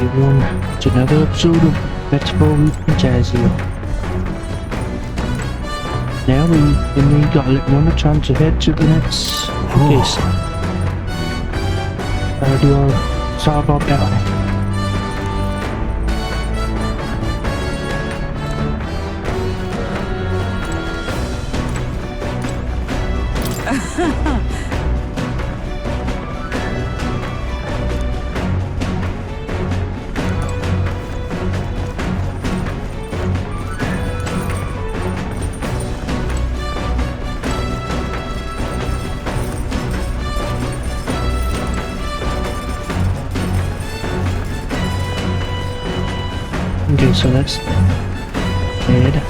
everyone, to another episode of Metaphor ReFantazio. Now we got a little more time to head to the next location. Do you solve up that? Okay, so let's head.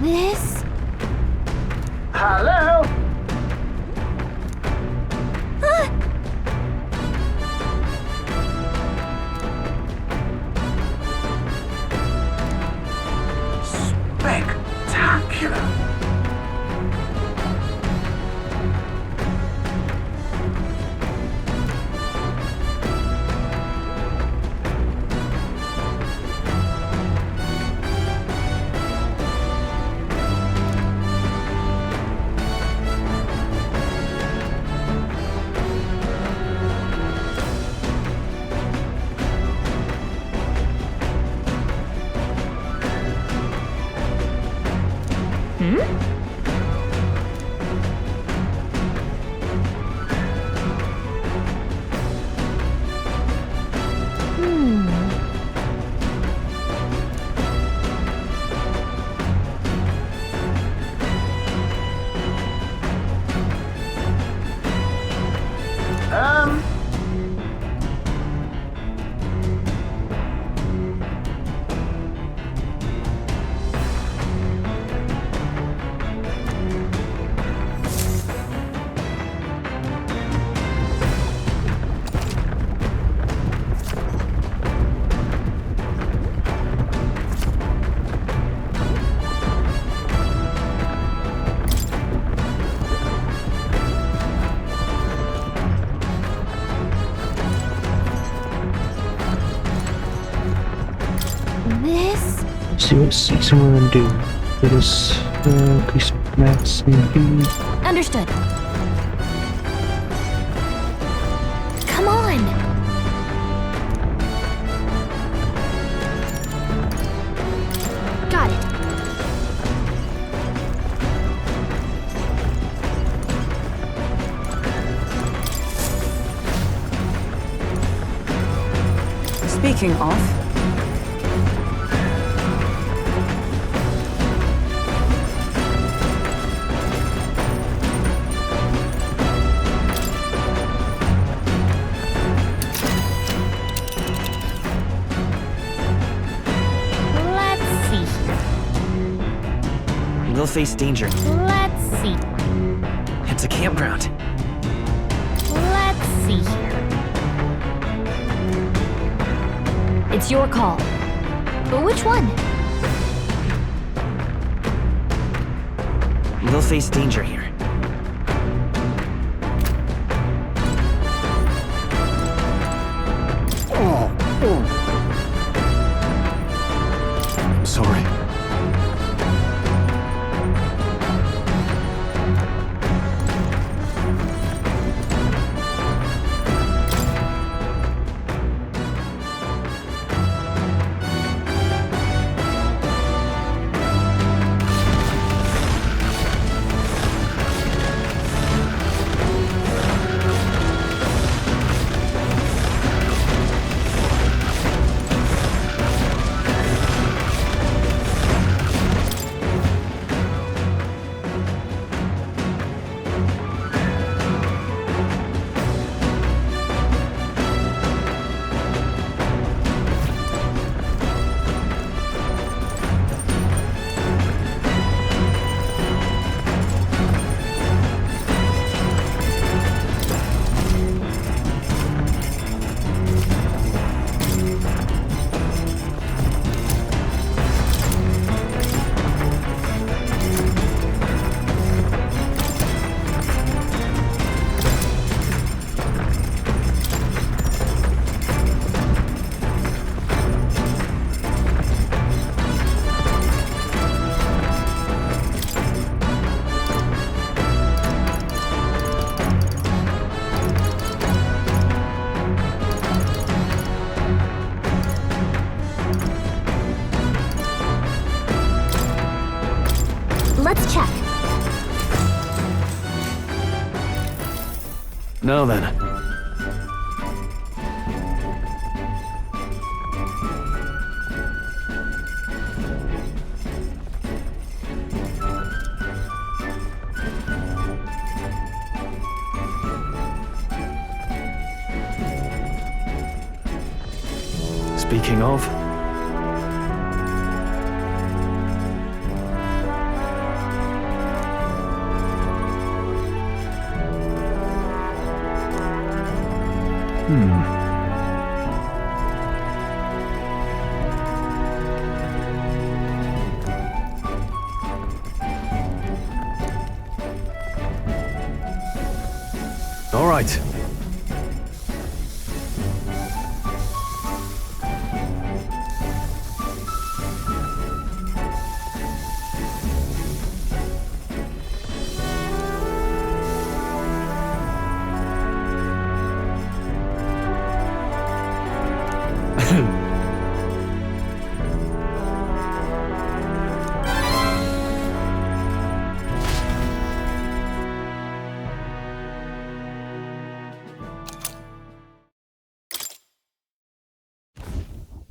This? Hello? Spectacular. This? See what we're gonna do. Let us increase max and Understood. Come on! Got it. Speaking of, Let's see here. we'll face danger. Let's see. It's a campground. Let's see here. It's your call. But which one? We'll face danger here. Sorry. Let's check. Now then. Speaking of, all right.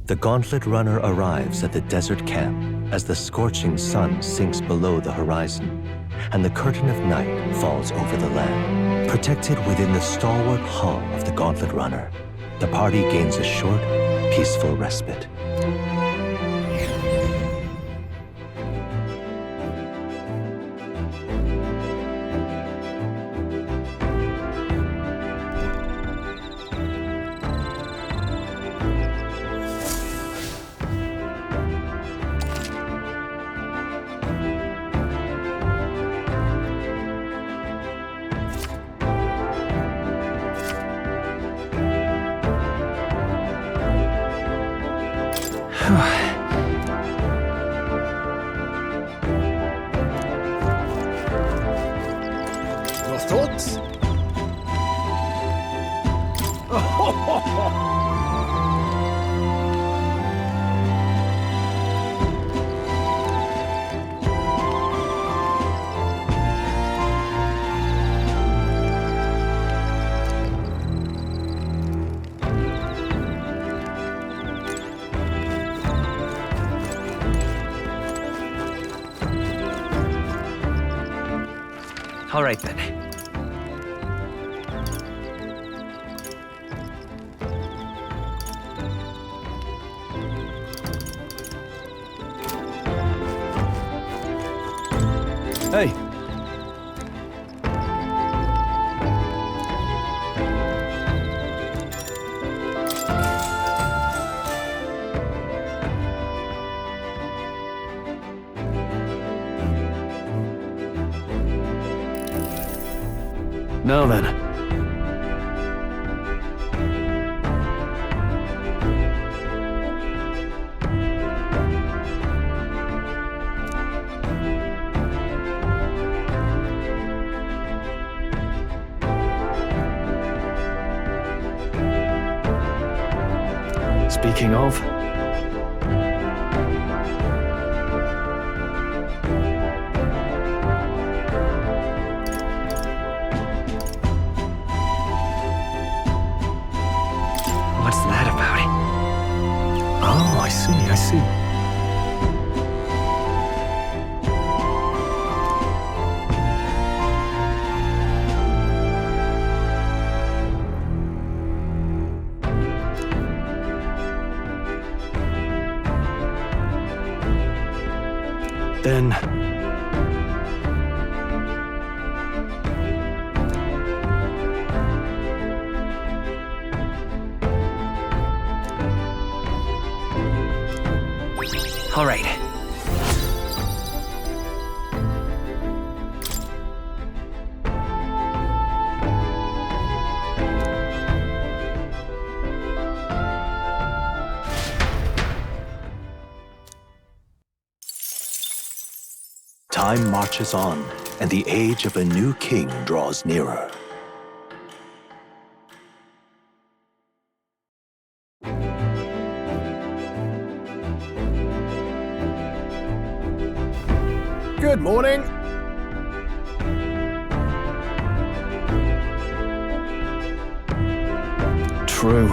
The Gauntlet Runner arrives at the desert camp as the scorching sun sinks below the horizon and the curtain of night falls over the land. Protected within the stalwart hull of the Gauntlet Runner, the party gains a short, peaceful respite. Your thoughts? All right then. Hey, Now then. Speaking of... What's that about? Oh, I see. Then... All right. Time marches on, and the age of a new king draws nearer. Good morning. True.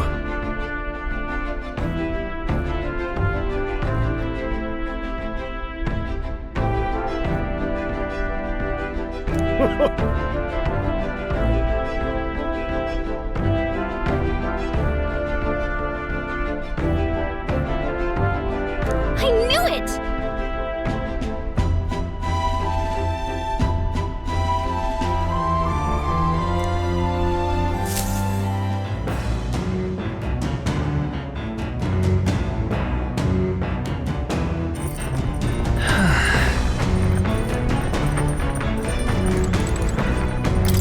I knew it!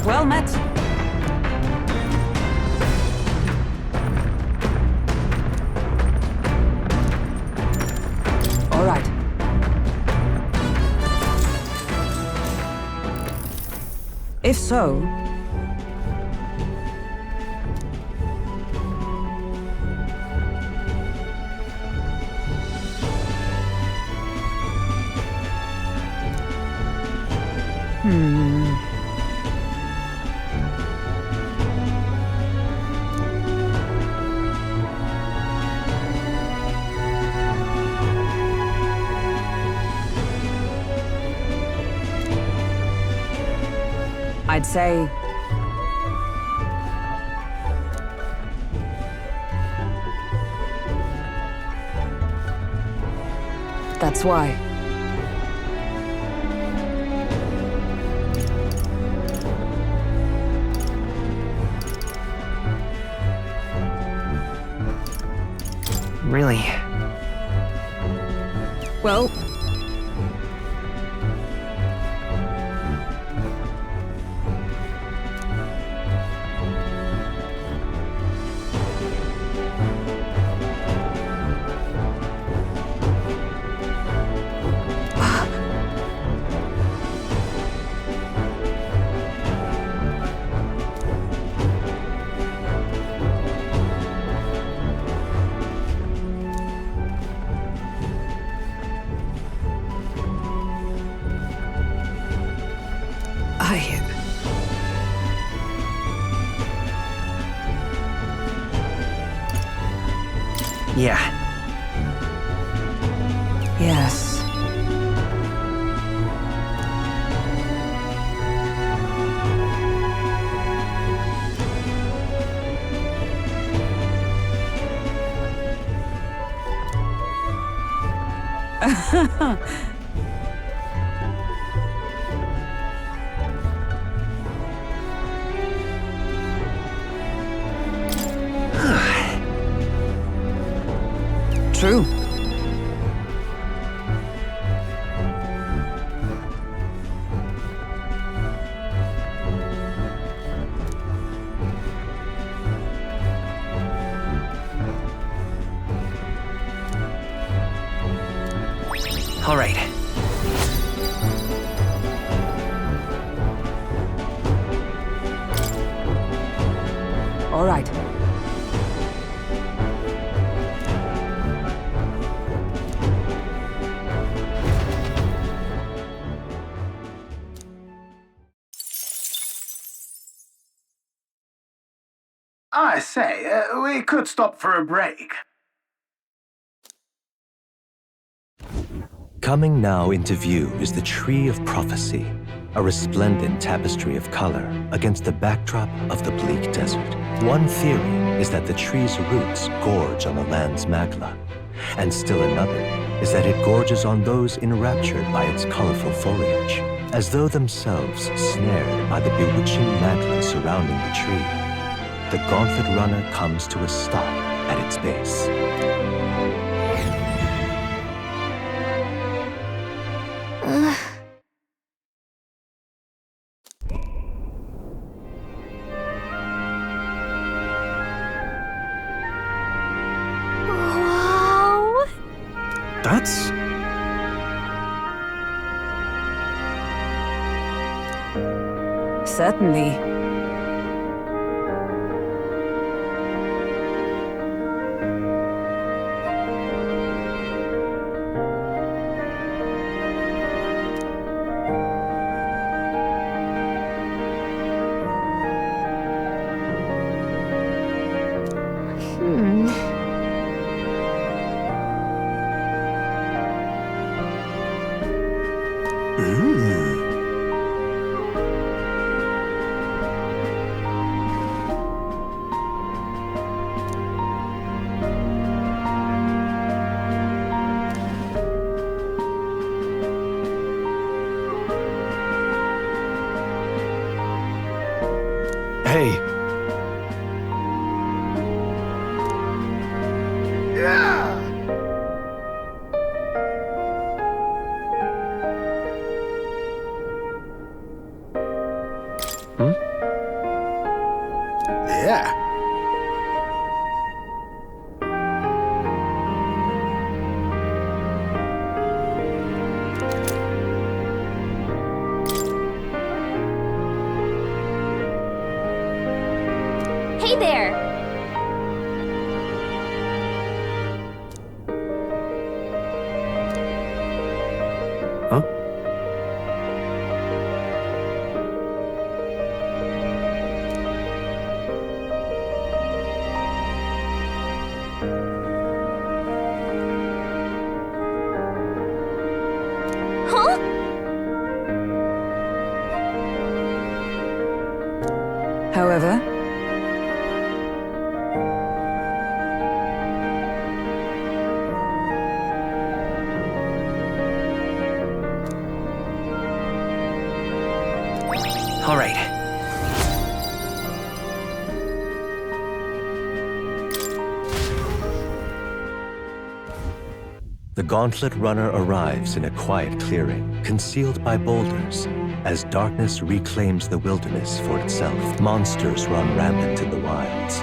Well met. All right. If so... I'd say... That's why. Really? Well... Yeah. Yes. True. All right. All right. I say, we could stop for a break. Coming now into view is the Tree of Prophecy, a resplendent tapestry of color against the backdrop of the bleak desert. One theory is that the tree's roots gorge on the land's magla, and still another is that it gorges on those enraptured by its colorful foliage, as though themselves snared by the bewitching magla surrounding the tree. The Gauntlet Runner comes to a stop at its base. Wow! That's... Certainly. Hey. Yeah. Hey there! Huh? Huh? However, All right. The Gauntlet Runner arrives in a quiet clearing, concealed by boulders. As darkness reclaims the wilderness for itself, monsters run rampant in the wilds.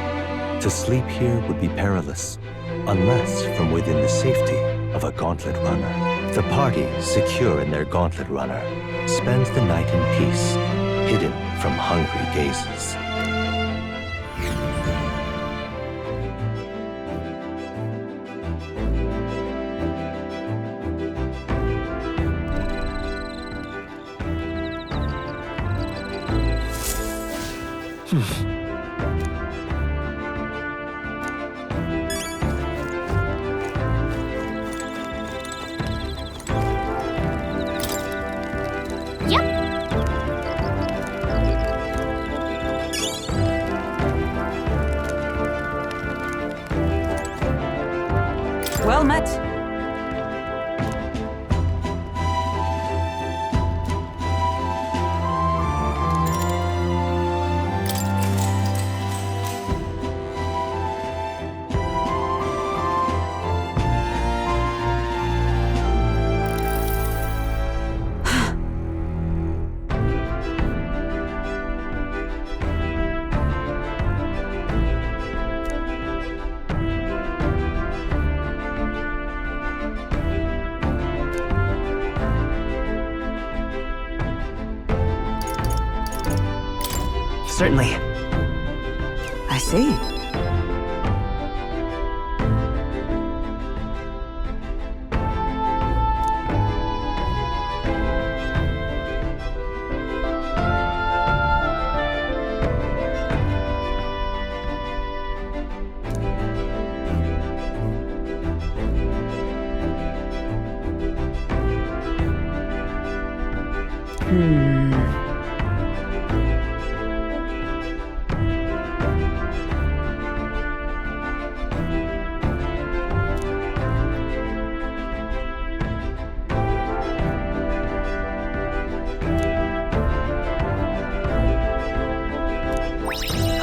To sleep here would be perilous, unless from within the safety of a Gauntlet Runner. The party, secure in their Gauntlet Runner, spends the night in peace, hidden from hungry gazes. Yep! well met. Certainly. I see.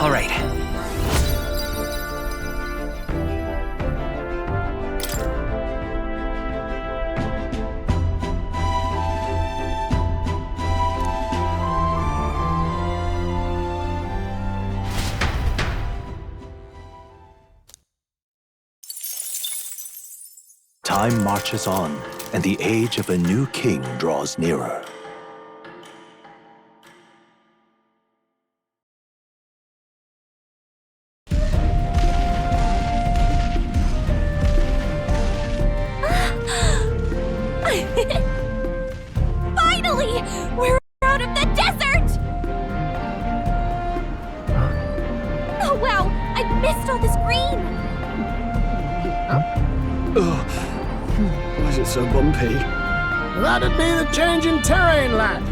All right. Time marches on, and the age of a new king draws nearer. Finally! We're out of the desert! Oh wow! I missed all this green! Why is it so bumpy? That'd be the change in terrain, lad.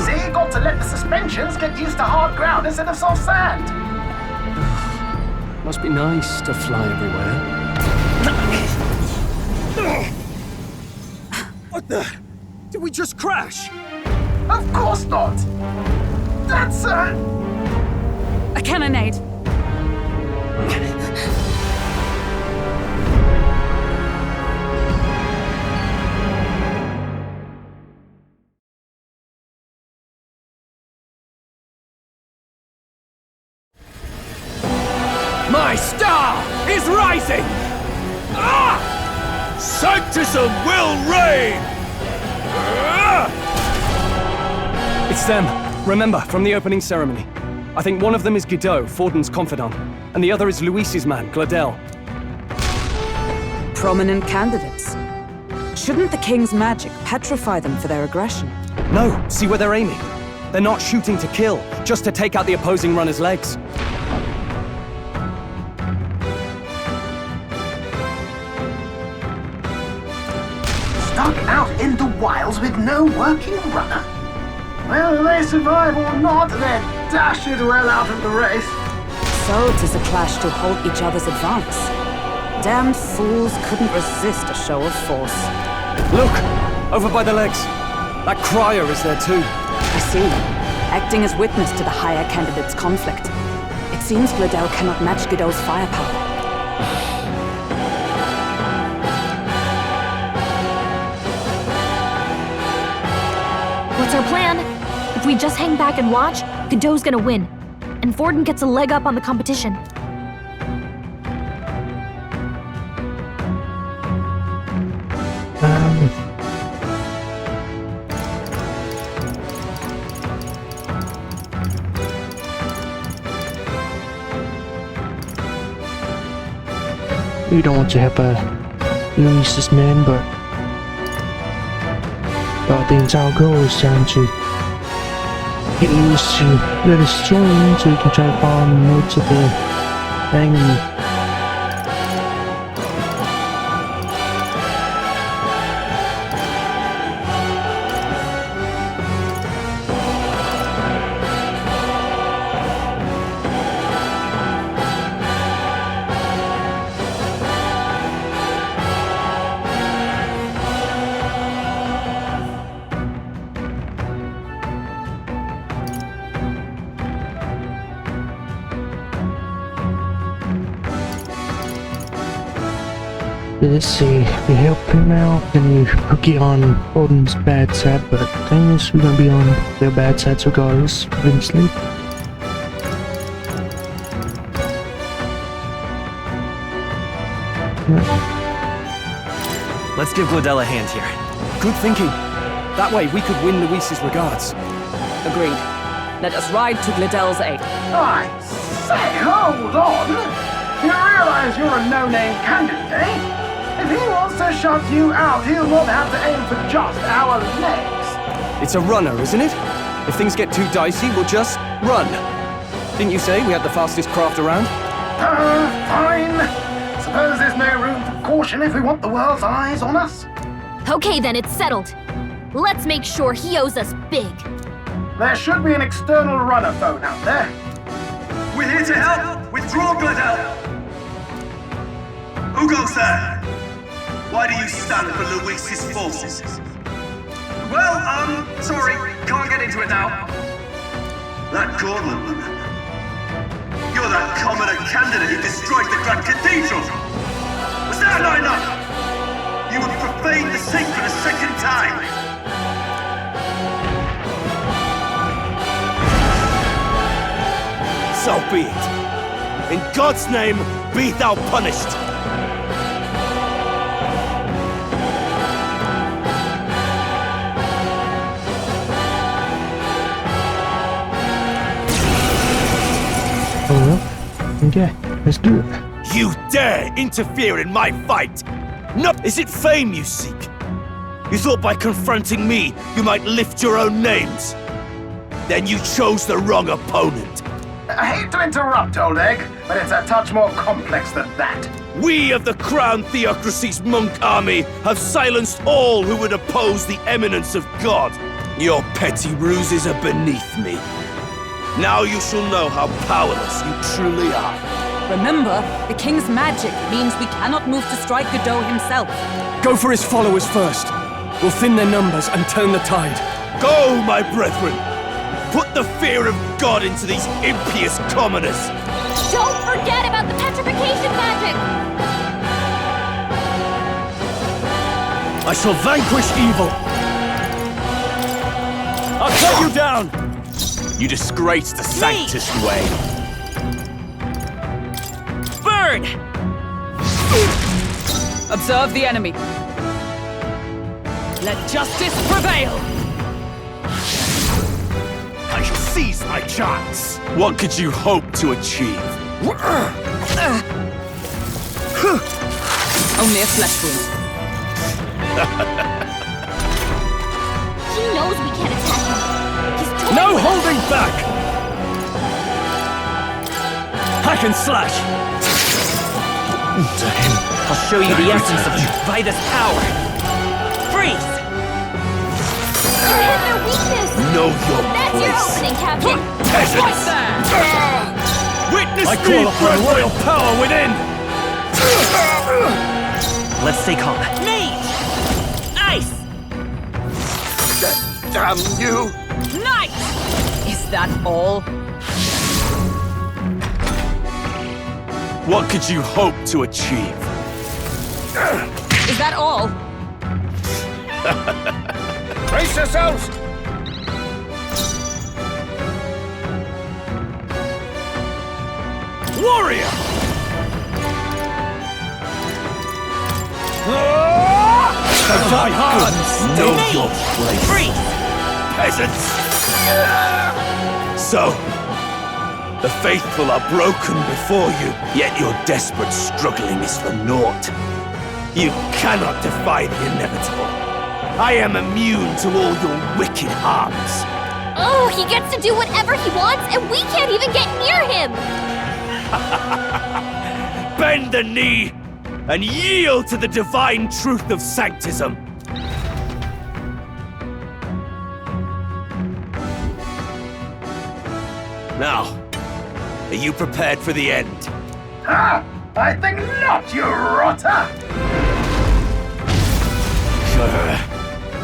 See, you got to let the suspensions get used to hard ground instead of soft sand. Must be nice to fly everywhere. What the? Did we just crash? Of course not. That's A cannonade. My star is rising! Ah! Sanctism will reign! Ah! It's them. Remember, from the opening ceremony. I think one of them is Guido, Forden's confidant, and the other is Luis's man, Gladel. Prominent candidates. Shouldn't the king's magic petrify them for their aggression? No, see where they're aiming. They're not shooting to kill, just to take out the opposing runner's legs. stuck out in the wilds with no working runner. Whether they survive or not, they're dashed well out of the race. So 'tis a clash to halt each other's advance. Damned fools couldn't resist a show of force. Look! Over by the legs. That crier is there too. I see. Acting as witness to the higher candidate's conflict. It seems Gladel cannot match Guido's firepower. What's our plan? If we just hang back and watch, Godot's gonna win. And Forden gets a leg up on the competition. We don't want to help Luis's men, but the entire goal is trying to get Luis to let us join so we can try to follow him more to the enemy. Let's see, if we help him out, then we get on Odin's bad side, but the thing is, we're gonna be on their bad sides regardless, eventually. Let's give Gladel a hand here. Good thinking. That way we could win Luis's regards. Agreed. Let us ride to Glidel's aid. I say, hold on! You realize you're a no-name candidate, eh? If he wants to shut you out, he'll not have to aim for just our legs. It's a runner, isn't it? If things get too dicey, we'll just run. Didn't you say we had the fastest craft around? Fine. Suppose there's no room for caution if we want the world's eyes on us? Okay then, it's settled. Let's make sure he owes us big. There should be an external runner phone out there. We're here to help! Withdraw, Glidel! Who goes there? Why do you stand for Luis's forces? Well, sorry, can't get into it now. That gauntlet runner. You're that commoner candidate who destroyed the Grand Cathedral! Was that not enough? You would profane the sacred a second time! So be it. In God's name, be thou punished. Oh well. Okay, let's do it. You dare interfere in my fight? No, is it fame you seek? You thought by confronting me, you might lift your own names. Then you chose the wrong opponent. I hate to interrupt, old egg, but it's a touch more complex than that. We of the Crown Theocracy's monk army have silenced all who would oppose the eminence of God. Your petty ruses are beneath me. Now you shall know how powerless you truly are. Remember, the king's magic means we cannot move to strike Godot himself. Go for his followers first. We'll thin their numbers and turn the tide. Go, my brethren! Put the fear of God into these impious commoners! Don't forget about the petrification magic! I shall vanquish evil. I'll cut you down! You disgrace the Sanctus way. Burn! Observe the enemy. Let justice prevail! I shall seize my chance! What could you hope to achieve? Only a flesh wound. He knows we can't attack him. He's totally No holding back! Hack and slash! I'll show you the essence of Vida's power. Freeze! You hit their weakness! Know your That's your place. opening, Captain! Peasants! Witness I me, call upon brethren! royal power within! Let's stay calm. Mage! Ice! Damn you! Knight! Is that all? What could you hope to achieve? Is that all? Brace yourselves! Warrior! Die hard! Know your place. Freeze! Peasants! So, the faithful are broken before you, yet your desperate struggling is for naught. You cannot defy the inevitable. I am immune to all your wicked harms. Oh, he gets to do whatever he wants, and we can't even get near him! Bend the knee and yield to the divine truth of sanctism. Now, are you prepared for the end? Ha! I think not, you rotter!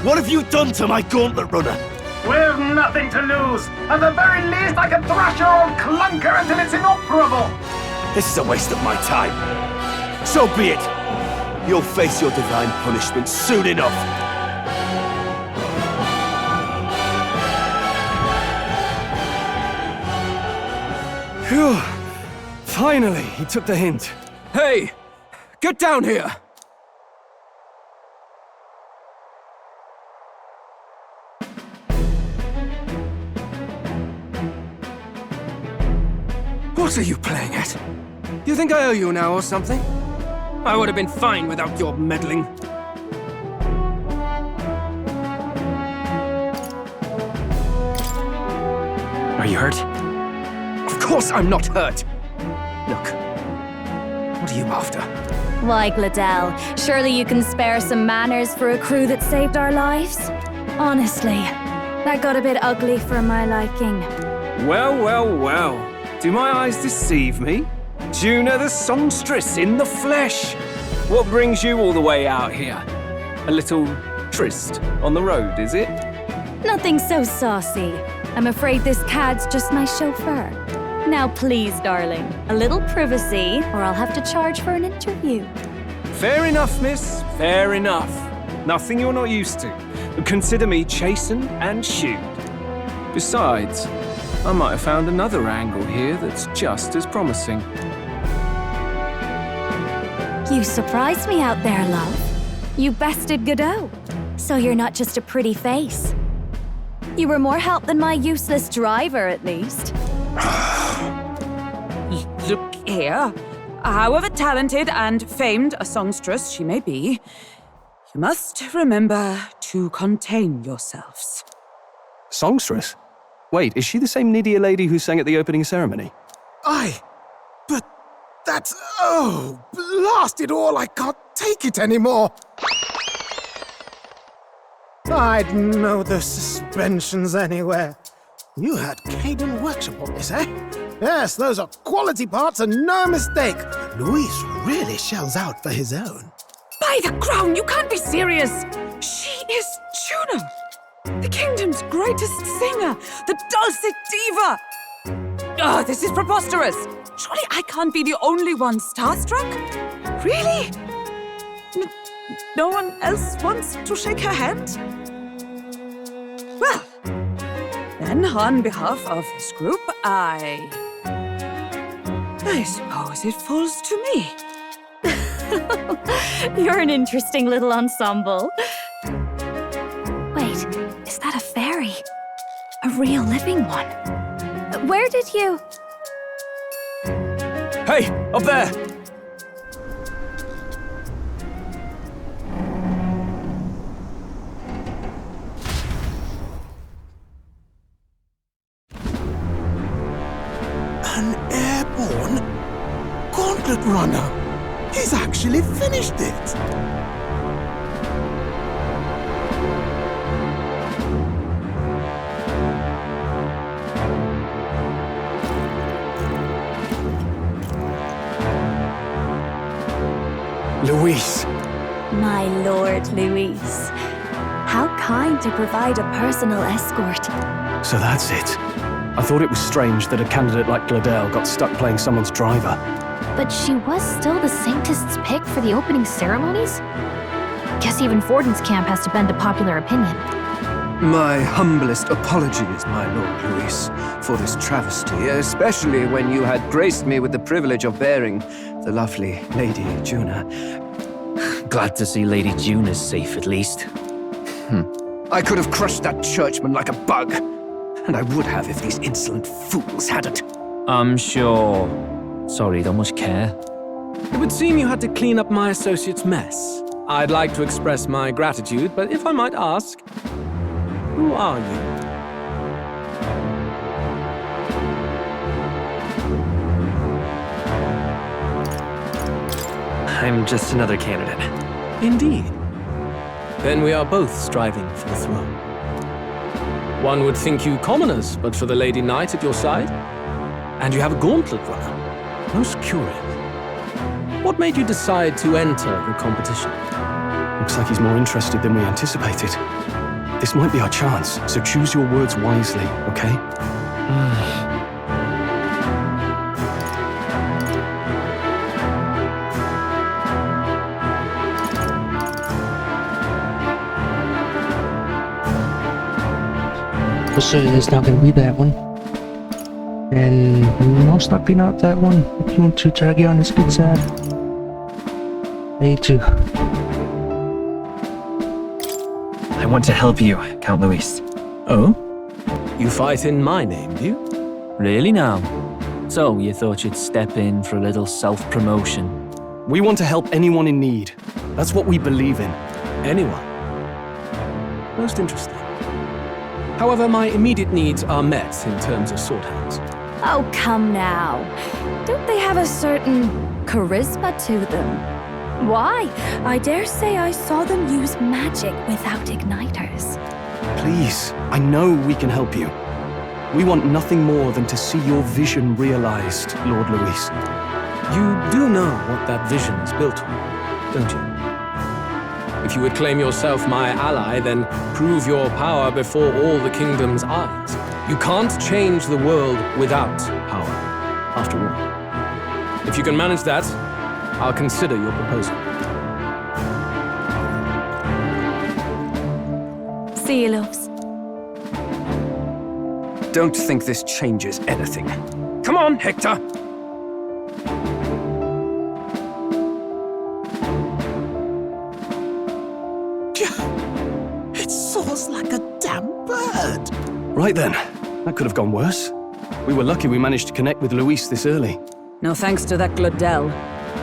What have you done to my gauntlet runner? We've nothing to lose. At the very least, I can thrash your old clunker until it's inoperable. This is a waste of my time. So be it. You'll face your divine punishment soon enough. Phew. Finally, he took the hint. Hey! Get down here! What are you playing at? You think I owe you now or something? I would have been fine without your meddling. Are you hurt? Of course I'm not hurt. Look, what are you after? Why, Gladell, surely you can spare some manners for a crew that saved our lives? Honestly, that got a bit ugly for my liking. Well, well, well. Do my eyes deceive me? Juna the songstress in the flesh. What brings you all the way out here? A little tryst on the road, is it? Nothing so saucy. I'm afraid this cad's just my chauffeur. Now please, darling, a little privacy, or I'll have to charge for an interview. Fair enough, miss. Fair enough. Nothing you're not used to. Consider me chastened and shooed. Besides, I might have found another angle here that's just as promising. You surprised me out there, love. You bested Godot. So you're not just a pretty face. You were more help than my useless driver, at least. Look here. However talented and famed a songstress she may be, you must remember to contain yourselves. Songstress? Wait, is she the same Nydia lady who sang at the opening ceremony? Aye, but that's... oh, blast it all, I can't take it anymore. I'd know the suspensions anywhere. You had Caden workshop on this, eh? Yes, those are quality parts and no mistake. Luis really shells out for his own. By the crown, you can't be serious! She is Juno, the kingdom's greatest singer, the dulcet diva! Oh, this is preposterous! Surely I can't be the only one starstruck? Really? No one else wants to shake her hand? Well, then on behalf of this group, I suppose it falls to me. You're an interesting little ensemble. Wait, is that a fairy? A real living one? Where did you... Hey, up there! An airborne gauntlet runner. He's actually finished it. Luis. My lord, Luis. How kind to provide a personal escort. So that's it. I thought it was strange that a candidate like Gladell got stuck playing someone's driver. But she was still the Saintist's pick for the opening ceremonies? Guess even Forden's camp has to bend to popular opinion. My humblest apologies, my Lord Luis, for this travesty, especially when you had graced me with the privilege of bearing the lovely Lady Juna. Glad to see Lady Juna's safe, at least. I could have crushed that churchman like a bug, and I would have if these insolent fools hadn't. I'm sure. Sorry, don't much care. It would seem you had to clean up my associate's mess. I'd like to express my gratitude, but if I might ask, who are you? I'm just another candidate. Indeed. Then we are both striving for the throne. One would think you commoners, but for the Lady Knight at your side. And you have a gauntlet runner. Most curious. What made you decide to enter the competition? Looks like he's more interested than we anticipated. This might be our chance, so choose your words wisely, okay? So there's not going to be that one. And most likely not that one. If you want to drag you on his good side. Me too. I want to help you, Count Luis. Oh? You fight in my name, do you? Really now? So, you thought you'd step in for a little self-promotion? We want to help anyone in need. That's what we believe in. Anyone? Most interesting. However, my immediate needs are met in terms of sword hands. Oh, come now. Don't they have a certain charisma to them? Why? I dare say I saw them use magic without igniters. Please, I know we can help you. We want nothing more than to see your vision realized, Lord Luis. You do know what that vision is built on, don't you? If you would claim yourself my ally, then prove your power before all the kingdom's eyes. You can't change the world without power, after all. If you can manage that, I'll consider your proposal. See you, loves. Don't think this changes anything. Come on, Hector! It soars like a damn bird. Right then, that could have gone worse. We were lucky we managed to connect with Luis this early. No thanks to that Glodell.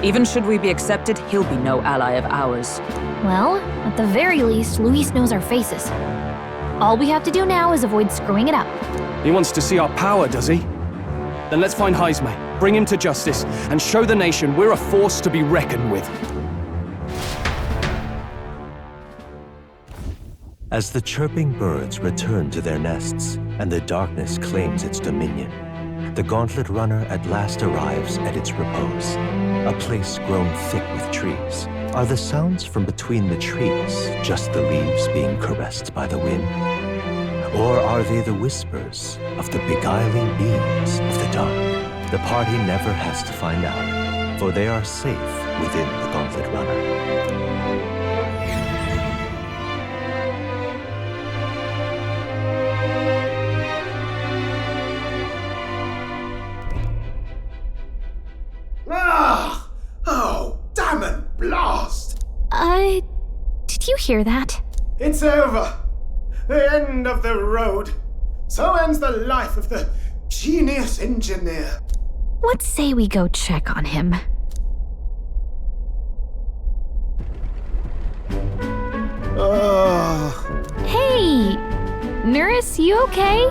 Even should we be accepted, he'll be no ally of ours. Well, at the very least, Luis knows our faces. All we have to do now is avoid screwing it up. He wants to see our power, does he? Then let's find Heisme, bring him to justice, and show the nation we're a force to be reckoned with. As the chirping birds return to their nests and the darkness claims its dominion, the Gauntlet Runner at last arrives at its repose, a place grown thick with trees. Are the sounds from between the trees just the leaves being caressed by the wind? Or are they the whispers of the beguiling beings of the dark? The party never has to find out, for they are safe within the Gauntlet Runner. Oh, damn and blast! Did you hear that? It's over. The end of the road. So ends the life of the genius engineer. Let's say we go check on him. Hey! Nurse, you okay?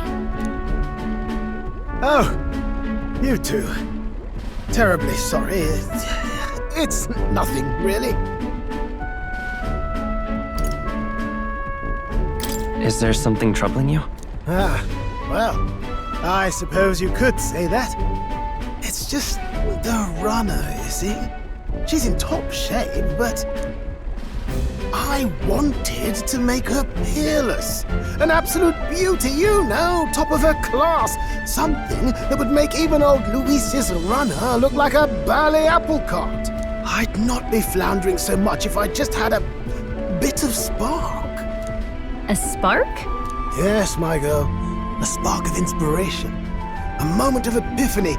Oh, you two. Terribly sorry. It's nothing, really. Is there something troubling you? Well, I suppose you could say that. It's just the runner, you see? She's in top shape, but I wanted to make her peerless. An absolute beauty, you know, top of her class. Something that would make even old Luis's runner look like a bally apple cart. I'd not be floundering so much if I just had a bit of spark. A spark? Yes, my girl. A spark of inspiration. A moment of epiphany,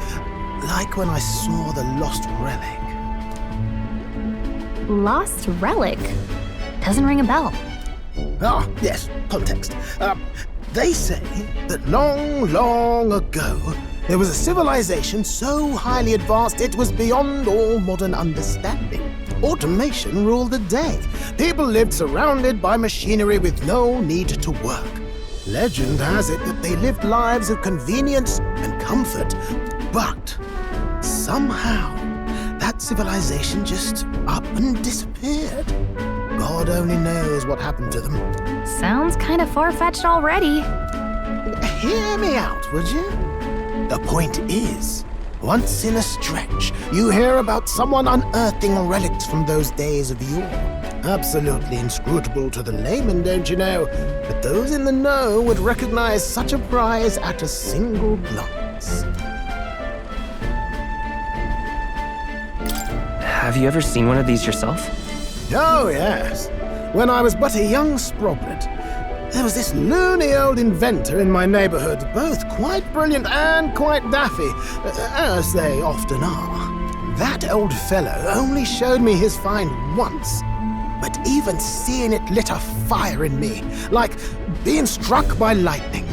like when I saw the lost relic. Lost relic? Doesn't ring a bell. Ah, yes, context. They say that long, long ago, there was a civilization so highly advanced it was beyond all modern understanding. Automation ruled the day. People lived surrounded by machinery with no need to work. Legend has it that they lived lives of convenience and comfort, but somehow that civilization just up and disappeared. God only knows what happened to them. Sounds kind of far-fetched already. Hear me out, would you? The point is, once in a stretch, you hear about someone unearthing relics from those days of yore. Absolutely inscrutable to the layman, don't you know? But those in the know would recognize such a prize at a single glance. Have you ever seen one of these yourself? Oh, yes. When I was but a young sproglet, there was this loony old inventor in my neighborhood, both quite brilliant and quite daffy, as they often are. That old fellow only showed me his find once, but even seeing it lit a fire in me, like being struck by lightning.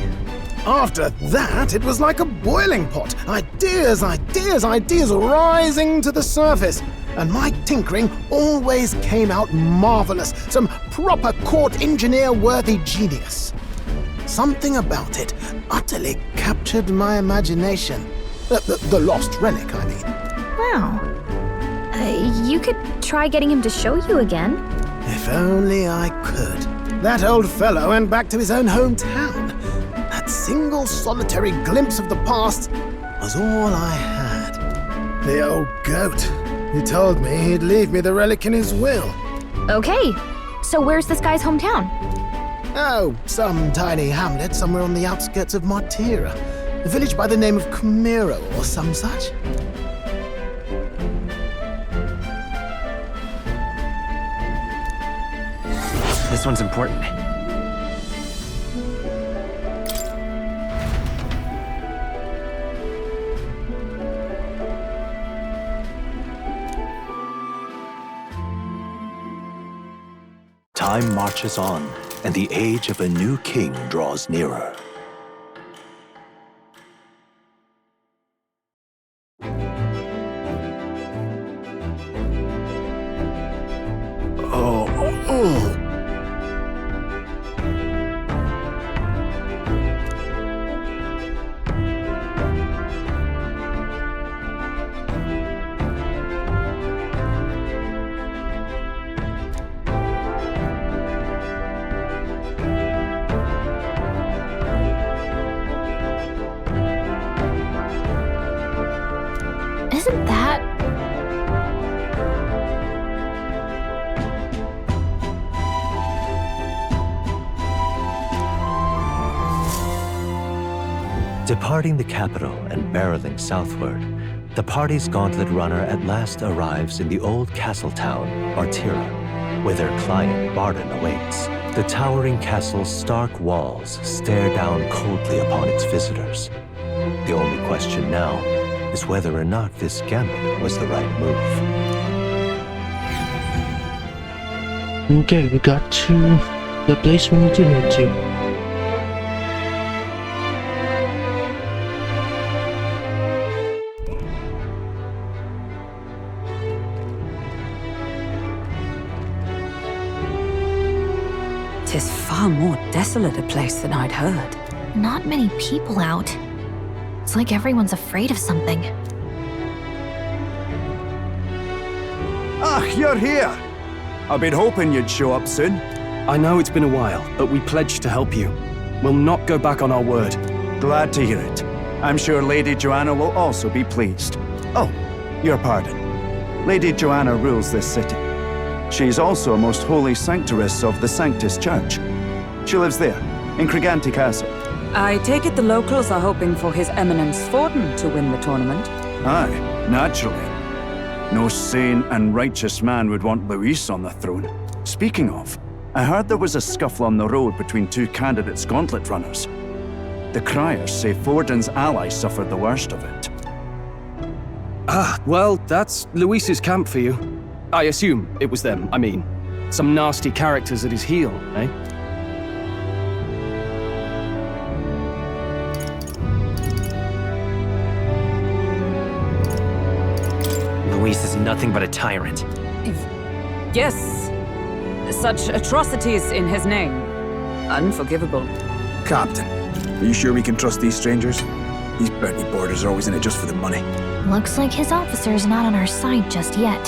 After that, it was like a boiling pot. Ideas rising to the surface. And my tinkering always came out marvelous. Some proper court engineer-worthy genius. Something about it utterly captured my imagination. The lost relic, I mean. Wow. You could try getting him to show you again. If only I could. That old fellow went back to his own hometown. That single solitary glimpse of the past was all I had. The old goat. He told me he'd leave me the relic in his will. Okay, so where's this guy's hometown? Oh, some tiny hamlet somewhere on the outskirts of Martira. A village by the name of Camiro or some such. This one's important. Time marches on, and the age of a new king draws nearer. Isn't that... Departing the capital and barreling southward, the party's gauntlet runner at last arrives in the old castle town, Martira, where their client, Barden, awaits. The towering castle's stark walls stare down coldly upon its visitors. The only question now is whether or not this gambit was the right move. Okay, we got to the place we need to head to. Tis far more desolate a place than I'd heard. Not many people out. It's like everyone's afraid of something. Ah, you're here! I've been hoping you'd show up soon. I know it's been a while, but we pledged to help you. We'll not go back on our word. Glad to hear it. I'm sure Lady Joanna will also be pleased. Oh, your pardon. Lady Joanna rules this city. She's also a most holy sanctoress of the Sanctus Church. She lives there, in Criganti Castle. I take it the locals are hoping for His Eminence Forden to win the tournament. Aye, naturally. No sane and righteous man would want Luis on the throne. Speaking of, I heard there was a scuffle on the road between two candidates gauntlet runners. The criers say Forden's ally suffered the worst of it. Ah, well, that's Luis's camp for you. I assume it was them, I mean. Some nasty characters at his heel, eh? Luis is nothing but a tyrant. Yes. Such atrocities in his name. Unforgivable. Captain, are you sure we can trust these strangers? These bounty boarders are always in it just for the money. Looks like his officer's not on our side just yet.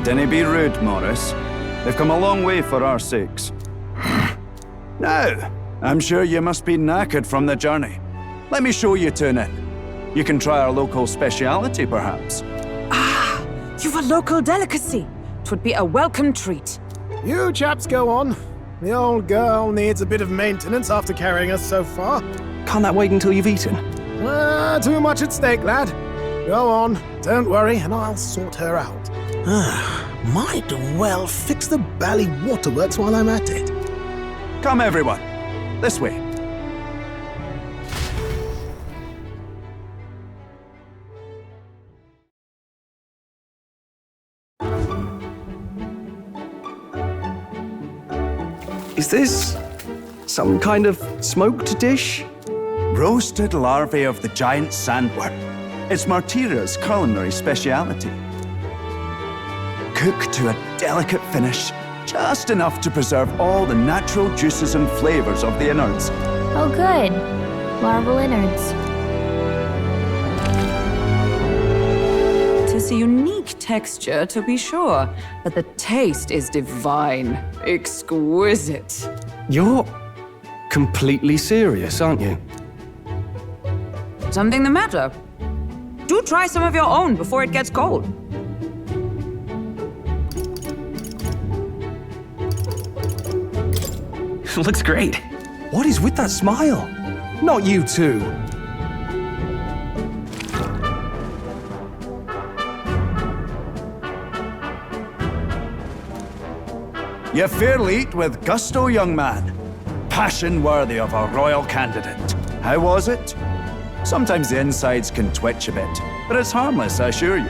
Dinna be rude, Morris. They've come a long way for our sakes. Now, I'm sure you must be knackered from the journey. Let me show you to an inn. You can try our local speciality, perhaps. Ah, you've a local delicacy. 'Twould be a welcome treat. You chaps go on. The old girl needs a bit of maintenance after carrying us so far. Can't that wait until you've eaten? Too much at stake, lad. Go on, don't worry, and I'll sort her out. Might well fix the bally waterworks while I'm at it. Come, everyone. This way. Is this some kind of smoked dish? Roasted larvae of the giant sandworm. It's Martira's culinary speciality. Cooked to a delicate finish, just enough to preserve all the natural juices and flavors of the innards. Oh, good. Larval innards. Tis a unique texture, to be sure, but the taste is divine. Exquisite. You're completely serious, aren't you? Something the matter? Do try some of your own before it gets cold. Looks great. What is with that smile? Not you too. You fairly eat with gusto, young man. Passion worthy of a royal candidate. How was it? Sometimes the insides can twitch a bit, but it's harmless, I assure you.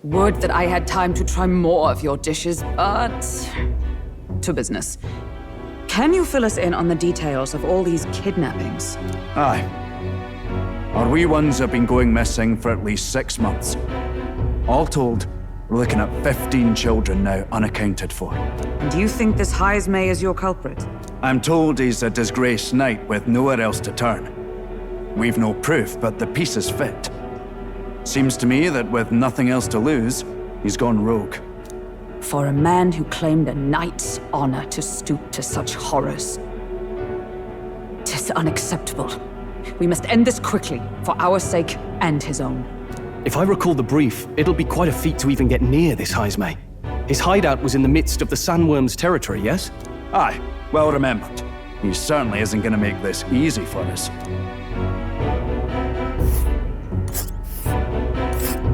Would that I had time to try more of your dishes, but... to business. Can you fill us in on the details of all these kidnappings? Aye. Our wee ones have been going missing for at least 6 months. All told, we're looking at 15 children now unaccounted for. And do you think this Heismay is your culprit? I'm told he's a disgraced knight with nowhere else to turn. We've no proof, but the pieces fit. Seems to me that with nothing else to lose, he's gone rogue. For a man who claimed a knight's honor to stoop to such horrors. 'Tis unacceptable. We must end this quickly, for our sake and his own. If I recall the brief, it'll be quite a feat to even get near this Heismay. His hideout was in the midst of the sandworm's territory, yes? Aye, well remembered. He certainly isn't going to make this easy for us.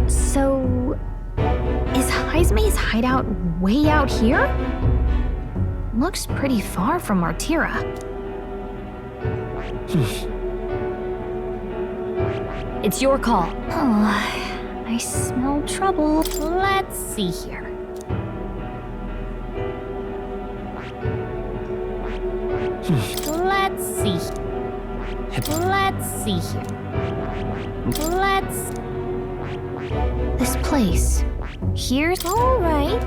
So, is Heismay's hideout way out here? Looks pretty far from Martira. It's your call. Oh, I smell trouble. Let's see here. Let's see. Let's see here. Let's... This place. Here's all right.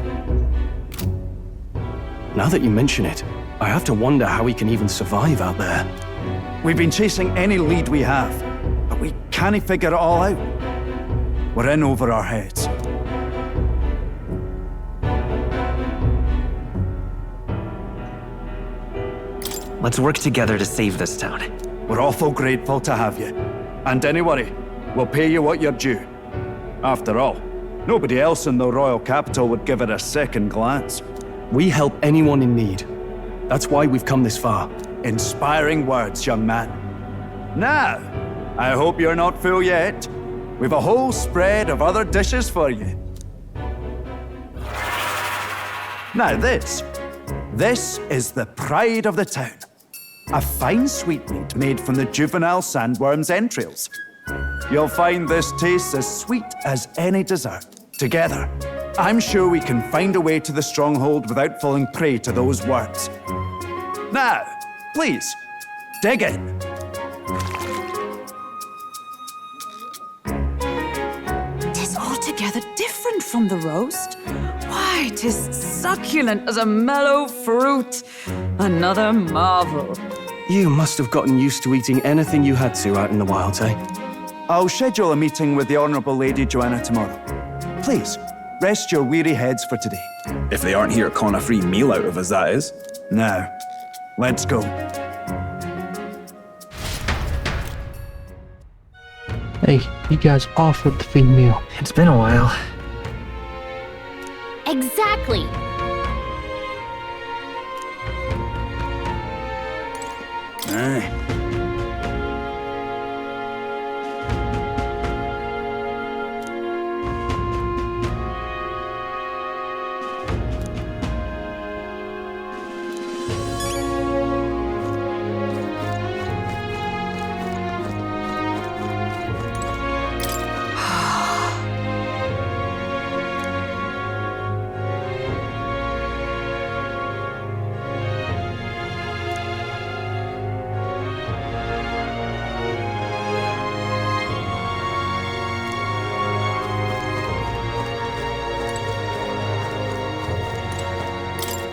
Now that you mention it, I have to wonder how he can even survive out there. We've been chasing any lead we have, but we can't figure it all out. We're in over our heads. Let's work together to save this town. We're awful grateful to have you. And don't worry, we'll pay you what you're due. After all, nobody else in the royal capital would give it a second glance. We help anyone in need. That's why we've come this far. Inspiring words, young man. Now, I hope you're not full yet. We've a whole spread of other dishes for you. Now this is the pride of the town. A fine sweetmeat made from the juvenile sandworm's entrails. You'll find this tastes as sweet as any dessert. Together, I'm sure we can find a way to the stronghold without falling prey to those words. Now, please, dig in. Tis altogether different from the roast. Why, 'tis succulent as a mellow fruit. Another marvel. You must have gotten used to eating anything you had to out in the wilds, eh? I'll schedule a meeting with the Honourable Lady Joanna tomorrow. Please, rest your weary heads for today. If they aren't here calling a free meal out of us, that is. Now, let's go. Hey, you guys offered the female. It's been a while. Exactly. Aye.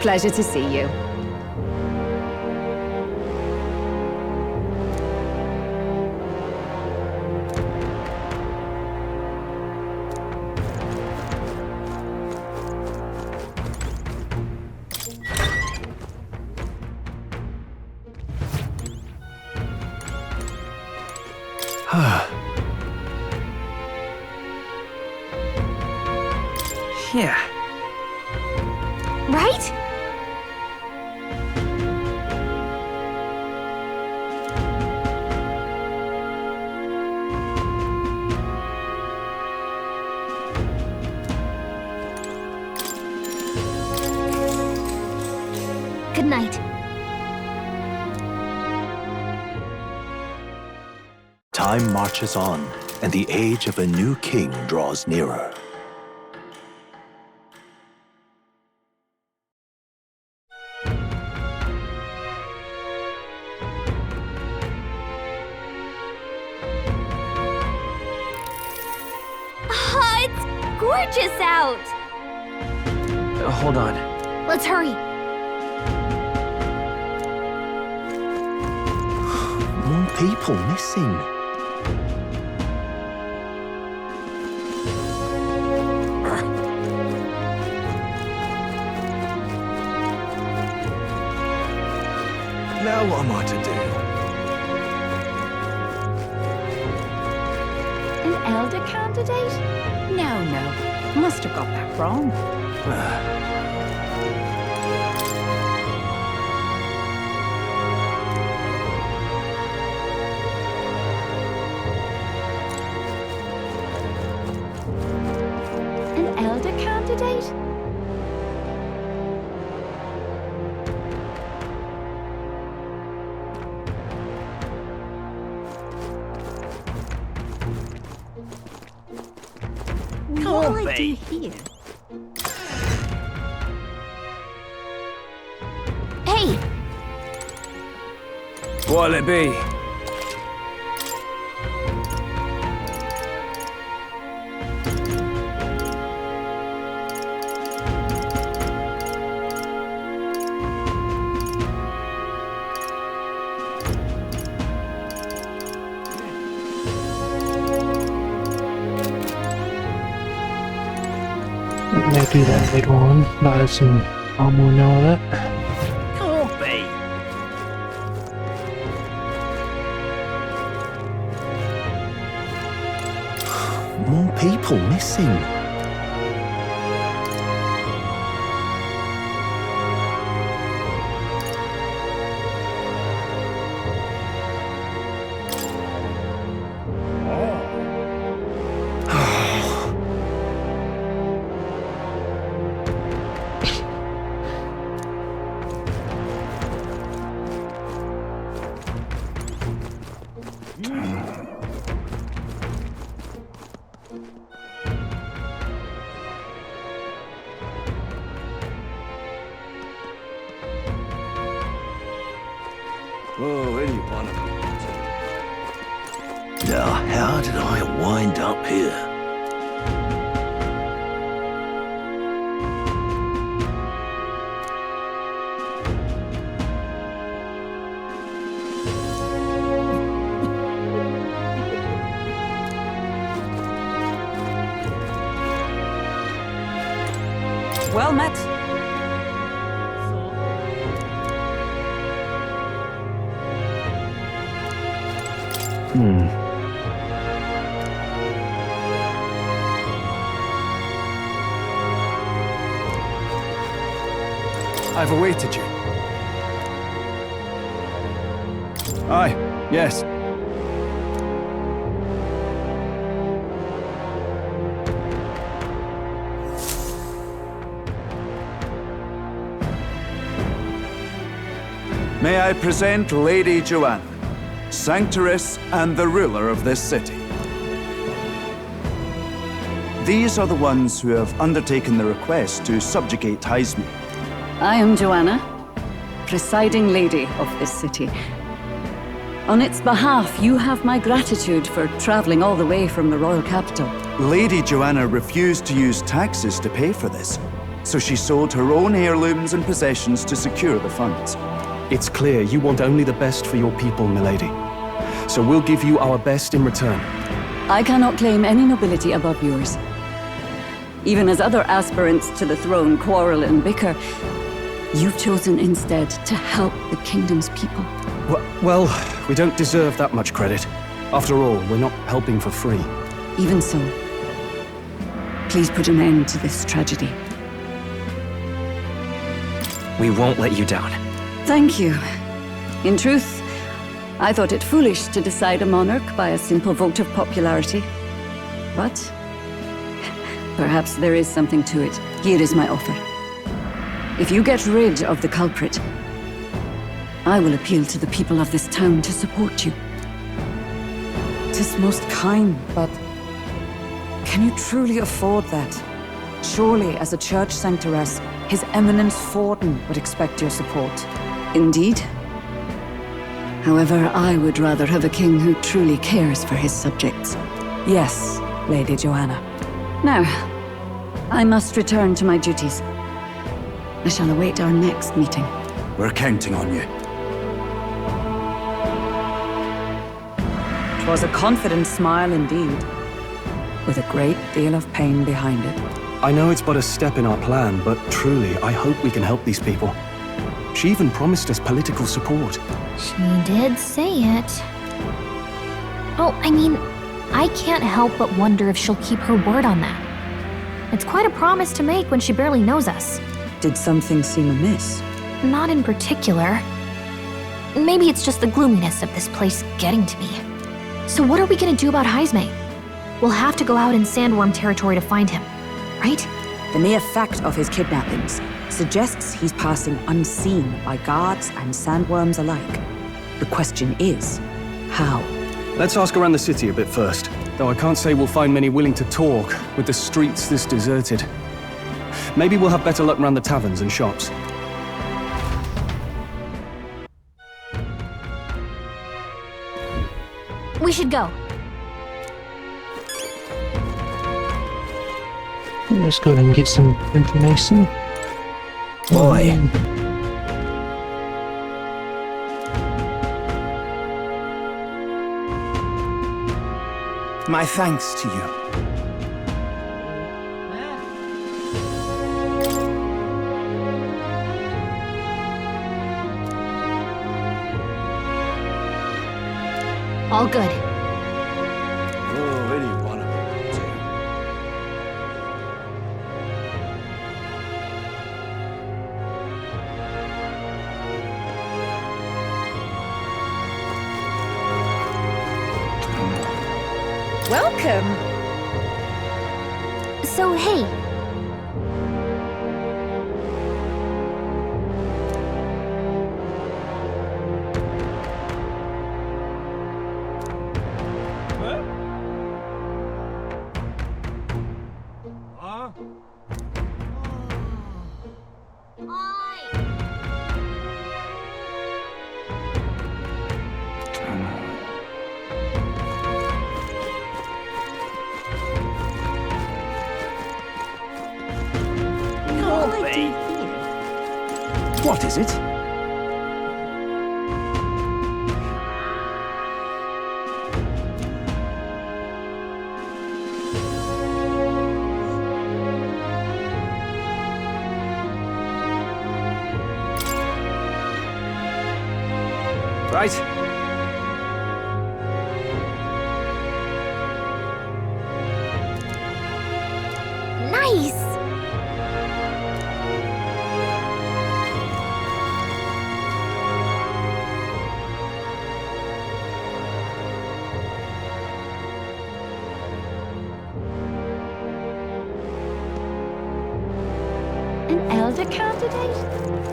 pleasure to see you. Yeah. Right? Good night. Time marches on, and the age of a new king draws nearer. Oh, it's gorgeous out! Hold on. Let's hurry. More people missing. Now what am I to do? An elder candidate? No. Must have got that wrong. An elder candidate? What will I do here? Hey! What'll it be? Maybe that later on, buy some armor and all that. Can't be. More people missing. Oh, where do you want to be? Now, how did I wind up here? Well met. I've awaited you. Aye, yes. May I present Lady Joanna, Sanctoress and the ruler of this city. These are the ones who have undertaken the request to subjugate Heisme. I am Joanna, presiding lady of this city. On its behalf, you have my gratitude for traveling all the way from the royal capital. Lady Joanna refused to use taxes to pay for this. so she sold her own heirlooms and possessions to secure the funds. It's clear you want only the best for your people, milady. So we'll give you our best in return. I cannot claim any nobility above yours. Even as other aspirants to the throne quarrel and bicker, you've chosen instead to help the kingdom's people. Well, we don't deserve that much credit. After all, we're not helping for free. Even so, please put an end to this tragedy. We won't let you down. Thank you. In truth, I thought it foolish to decide a monarch by a simple vote of popularity. But perhaps there is something to it. Here is my offer. If you get rid of the culprit, I will appeal to the people of this town to support you. 'Tis most kind, but can you truly afford that? Surely, as a church sanctoress, His Eminence Forden would expect your support. Indeed. However, I would rather have a king who truly cares for his subjects. Yes, Lady Joanna. Now, I must return to my duties. I shall await our next meeting. We're counting on you. 'Twas a confident smile indeed, with a great deal of pain behind it. I know it's but a step in our plan, but truly, I hope we can help these people. She even promised us political support. She did say it. Oh, I mean, I can't help but wonder if she'll keep her word on that. It's quite a promise to make when she barely knows us. Did something seem amiss? Not in particular. Maybe it's just the gloominess of this place getting to me. So what are we gonna do about Heisme? We'll have to go out in Sandworm territory to find him, right? The mere fact of his kidnappings suggests he's passing unseen by guards and sandworms alike. The question is, how? Let's ask around the city a bit first. Though I can't say we'll find many willing to talk with the streets this deserted. Maybe we'll have better luck around the taverns and shops. We should go. Let's go and get some information. Boy. My thanks to you. All good. Oh, anyone of you. Welcome! So, hey. What is it? Right. Nice! An elder candidate?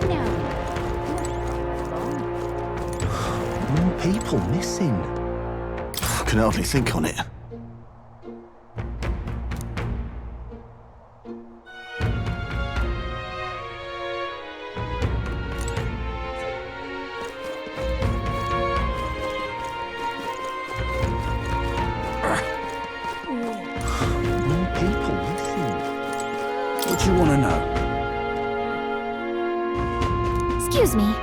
No. More people missing. I can hardly think on it. What do you want to know? Excuse me.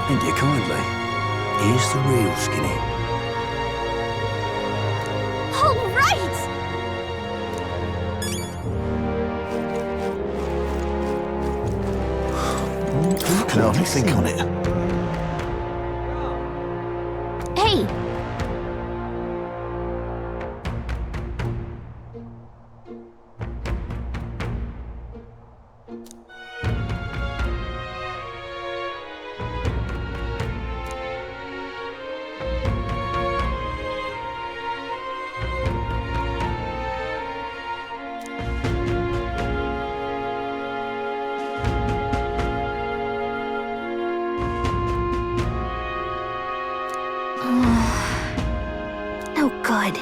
Thank you kindly. Here's the real skinny. All right! I can hardly think on it. Hey! No good.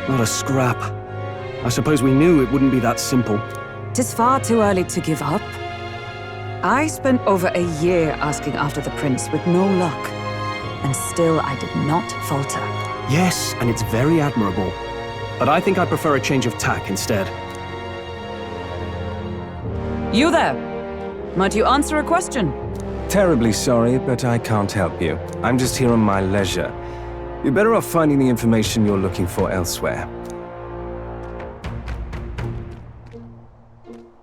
Not a scrap. I suppose we knew it wouldn't be that simple. Tis far too early to give up. I spent over a year asking after the prince with no luck. And still I did not falter. Yes, and it's very admirable. But I think I prefer a change of tack instead. You there! Might you answer a question? Terribly sorry, but I can't help you. I'm just here on my leisure. You're better off finding the information you're looking for elsewhere.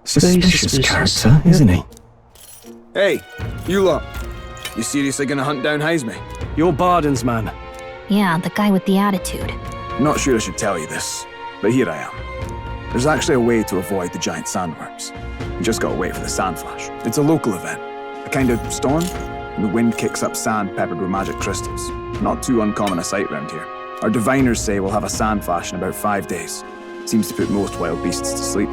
Suspicious character, isn't he? Hey, you lot. You seriously gonna hunt down Heisme? You're Barden's man. Yeah, the guy with the attitude. Not sure I should tell you this, but here I am. There's actually a way to avoid the giant sandworms. You just gotta wait for the sand flash. It's a local event, a kind of storm, and the wind kicks up sand peppered with magic crystals. Not too uncommon a sight round here. Our diviners say we'll have a sand flash in about 5 days. Seems to put most wild beasts to sleep.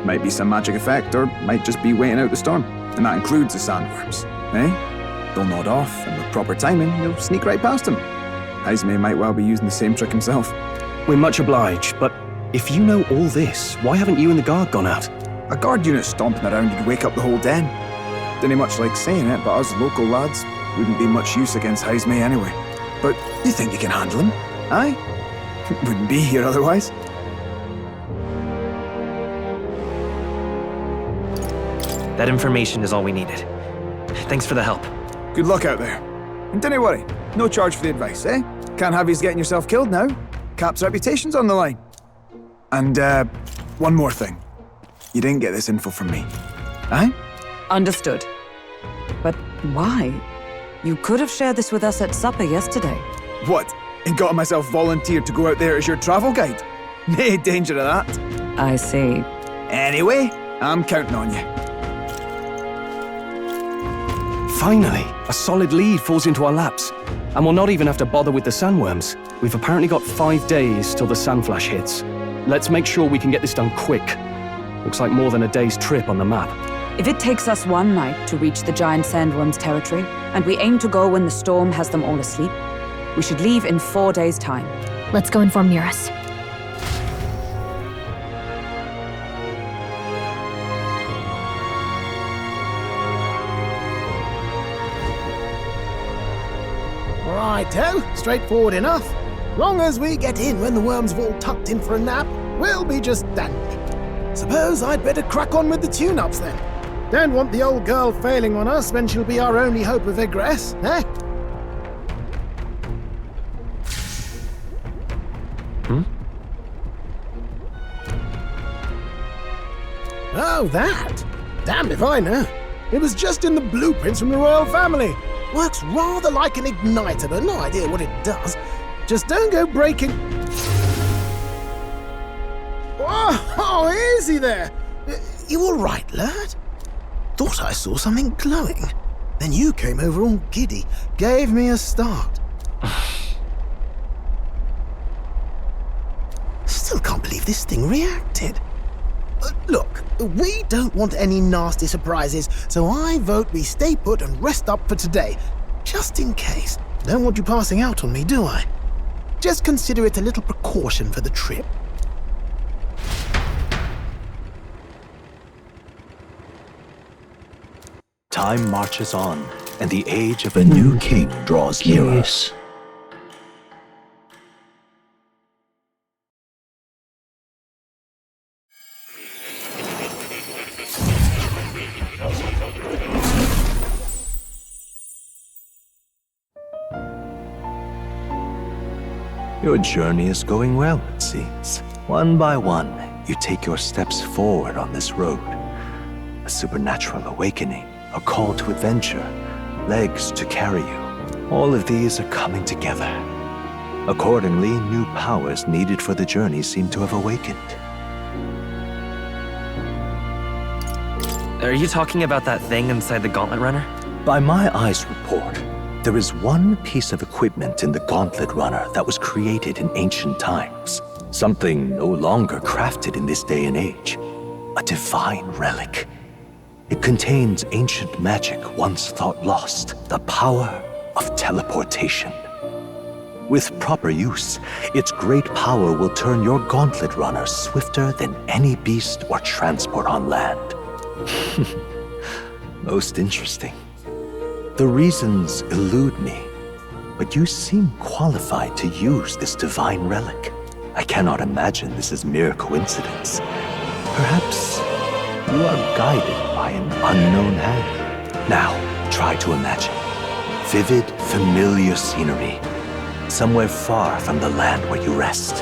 Might be some magic effect, or might just be waiting out the storm. And that includes the sandworms, eh? They'll nod off, and with proper timing, you'll sneak right past them. Heisme might well be using the same trick himself. We're much obliged, but if you know all this, why haven't you and the guard gone out? A guard unit stomping around would wake up the whole den. Didn't much like saying it, but us local lads wouldn't be much use against Heisme anyway. But you think you can handle him? Aye? Wouldn't be here otherwise. That information is all we needed. Thanks for the help. Good luck out there. And don't worry, no charge for the advice, eh? Can't have you getting yourself killed now. Cap's reputation's on the line. And, one more thing. You didn't get this info from me. Aye? Understood. But why? You could have shared this with us at supper yesterday. What? And got myself volunteered to go out there as your travel guide? Nay danger of that. I see. Anyway, I'm counting on you. Finally, a solid lead falls into our laps. And we'll not even have to bother with the sandworms. We've apparently got 5 days till the sand flash hits. Let's make sure we can get this done quick. Looks like more than a day's trip on the map. If it takes us one night to reach the giant sandworm's territory, and we aim to go when the storm has them all asleep, we should leave in 4 days' time. Let's go inform Nearest. Righto, straightforward enough. Long as we get in when the worms have all tucked in for a nap, we'll be just dandy. Suppose I'd better crack on with the tune-ups then. Don't want the old girl failing on us when she'll be our only hope of egress, eh? Oh, that? Damned if I know. It was just in the blueprints from the royal family. Works rather like an igniter, but no idea what it does. Just don't go breaking... Oh, easy there! You all right, lad? Thought I saw something glowing. Then you came over all giddy, gave me a start. Still can't believe this thing reacted. Look, we don't want any nasty surprises, so I vote we stay put and rest up for today. Just in case. Don't want you passing out on me, do I? Just consider it a little precaution for the trip. Time marches on, and the age of a new king draws nearer. Yes. Your journey is going well, it seems. One by one, you take your steps forward on this road. A supernatural awakening, a call to adventure, legs to carry you. All of these are coming together. Accordingly, new powers needed for the journey seem to have awakened. Are you talking about that thing inside the Gauntlet Runner? By my eyes report, there is one piece of equipment in the Gauntlet Runner that was created in ancient times. Something no longer crafted in this day and age. A divine relic. It contains ancient magic once thought lost. The power of teleportation. With proper use, its great power will turn your Gauntlet Runner swifter than any beast or transport on land. Most interesting. The reasons elude me, but you seem qualified to use this divine relic. I cannot imagine this is mere coincidence. Perhaps you are guided by an unknown hand. Now, try to imagine. Vivid, familiar scenery. Somewhere far from the land where you rest.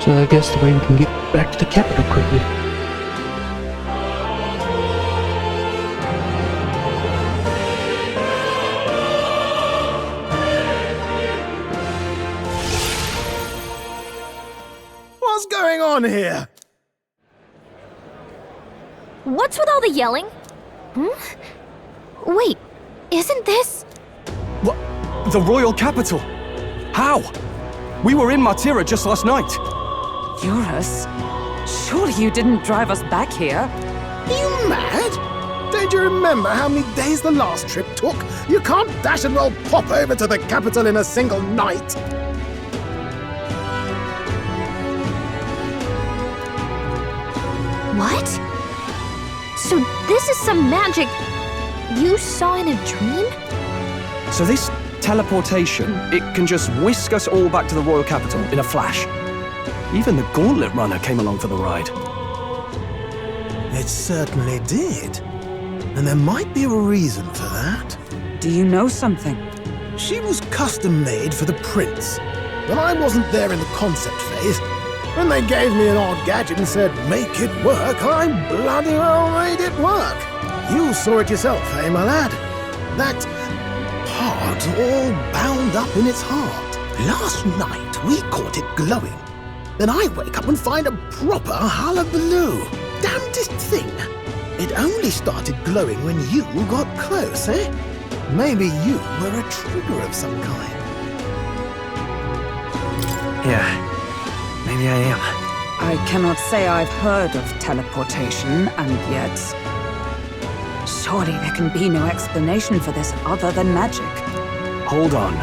So I guess the way we can get back to the capital quickly. What's going on here? What's with all the yelling? Wait, isn't this... What? The royal capital? How? We were in Matira just last night. Eurus? Surely you didn't drive us back here? Are you mad? Don't you remember how many days the last trip took? You can't dash and roll pop over to the capital in a single night. What? So this is some magic you saw in a dream? So this teleportation, it can just whisk us all back to the royal capital in a flash. Even the Gauntlet Runner came along for the ride. It certainly did. And there might be a reason for that. Do you know something? She was custom-made for the prince. But I wasn't there in the concept phase. When they gave me an odd gadget and said, make it work, I bloody well made it work. You saw it yourself, eh, my lad? That part all bound up in its heart. Last night, we caught it glowing. Then I wake up and find a proper hullabaloo. Damnedest thing. It only started glowing when you got close, eh? Maybe you were a trigger of some kind. Yeah. Maybe I am. I cannot say I've heard of teleportation, and yet... surely there can be no explanation for this other than magic. Hold on.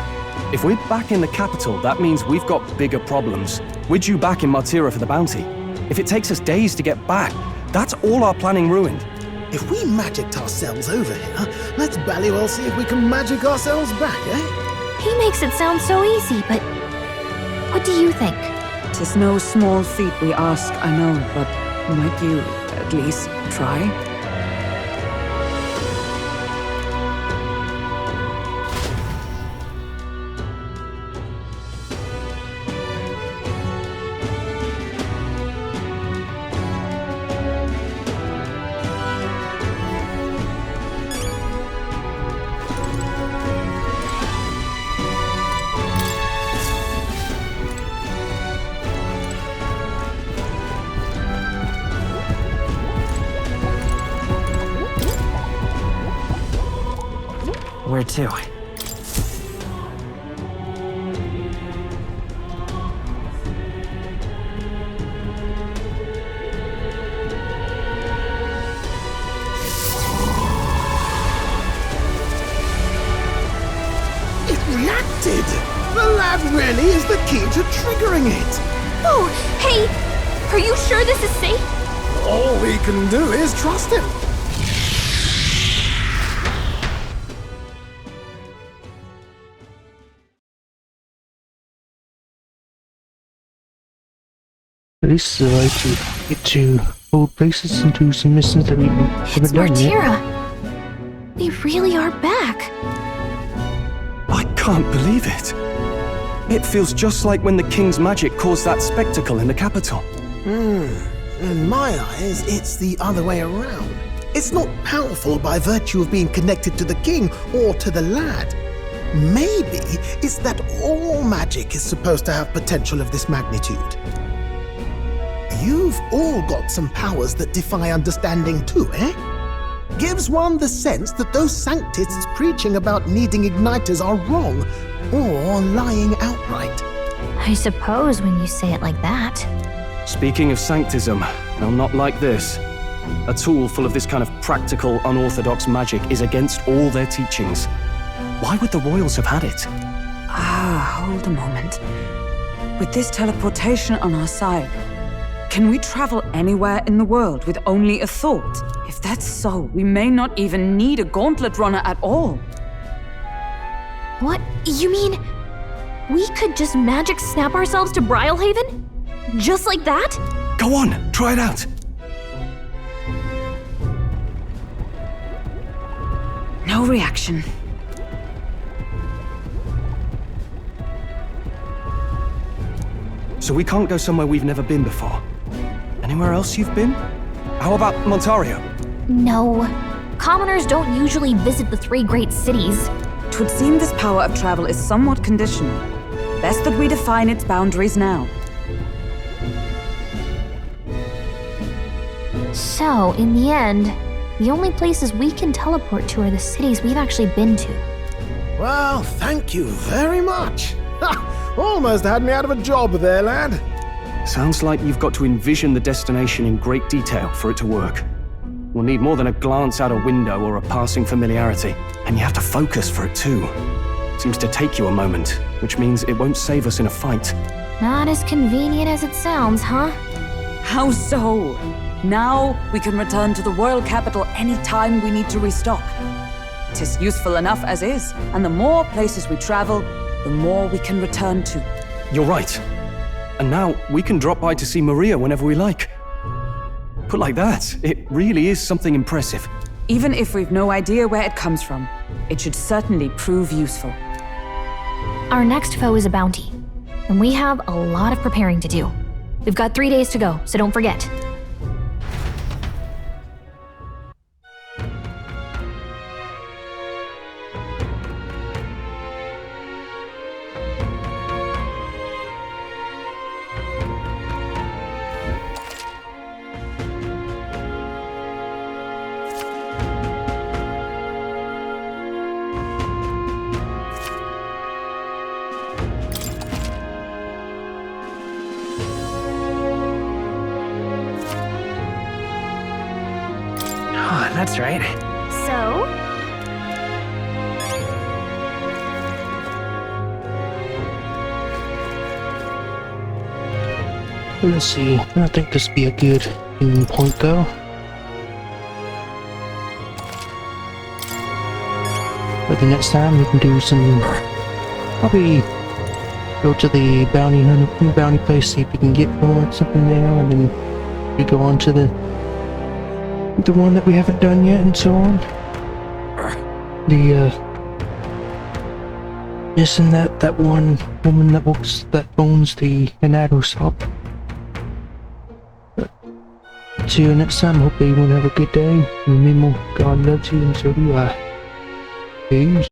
If we're back in the capital, that means we've got bigger problems. We're due back in Matira for the bounty. If it takes us days to get back, that's all our planning ruined. If we magicked ourselves over here, let's bally well see if we can magic ourselves back, eh? He makes it sound so easy, but... what do you think? 'Tis no small feat we ask, I know, but might you at least try? Where to? really is the key to triggering it. Oh, hey! Are you sure this is safe? All we can do is trust him. This is a way to get to old places and do some missions that we haven't It's done yet. Martira. They really are back. I can't believe it. It feels just like when the king's magic caused that spectacle in the capital. In my eyes, it's the other way around. It's not powerful by virtue of being connected to the king or to the lad. Maybe it's that all magic is supposed to have potential of this magnitude. You've all got some powers that defy understanding too, eh? Gives one the sense that those sanctists preaching about needing igniters are wrong, or lying outright. I suppose when you say it like that. Speaking of sanctism, well, not like this. A tool full of this kind of practical, unorthodox magic is against all their teachings. Why would the royals have had it? Hold a moment. With this teleportation on our side, can we travel anywhere in the world with only a thought? If that's so, we may not even need a gauntlet runner at all. What? You mean we could just magic snap ourselves to Brylehaven? Just like that? Go on, try it out. No reaction. So we can't go somewhere we've never been before. Anywhere else you've been? How about Montario? No. Commoners don't usually visit the three great cities. 'Twould seem this power of travel is somewhat conditional. Best that we define its boundaries now. So, in the end, the only places we can teleport to are the cities we've actually been to. Well, thank you very much. Ha! Almost had me out of a job there, lad. Sounds like you've got to envision the destination in great detail for it to work. We'll need more than a glance out a window or a passing familiarity. And you have to focus for it too. Seems to take you a moment, which means it won't save us in a fight. Not as convenient as it sounds, huh? How so? Now we can return to the royal capital any time we need to restock. 'Tis useful enough as is, and the more places we travel, the more we can return to. You're right. And now we can drop by to see Maria whenever we like. Put like that, it really is something impressive. Even if we've no idea where it comes from, it should certainly prove useful. Our next foe is a bounty, and we have a lot of preparing to do. We've got 3 days to go, so don't forget. That's right. So? Let's see. I think this would be a good ending point though. But the next time we can do some... Probably go to the bounty place, see if we can get something there, and then we go on to the one that we haven't done yet, and so on. Missing that one woman that owns the Anato shop. See you next time. Hope everyone have a good day. Remember, God loves you, and so do I. Peace.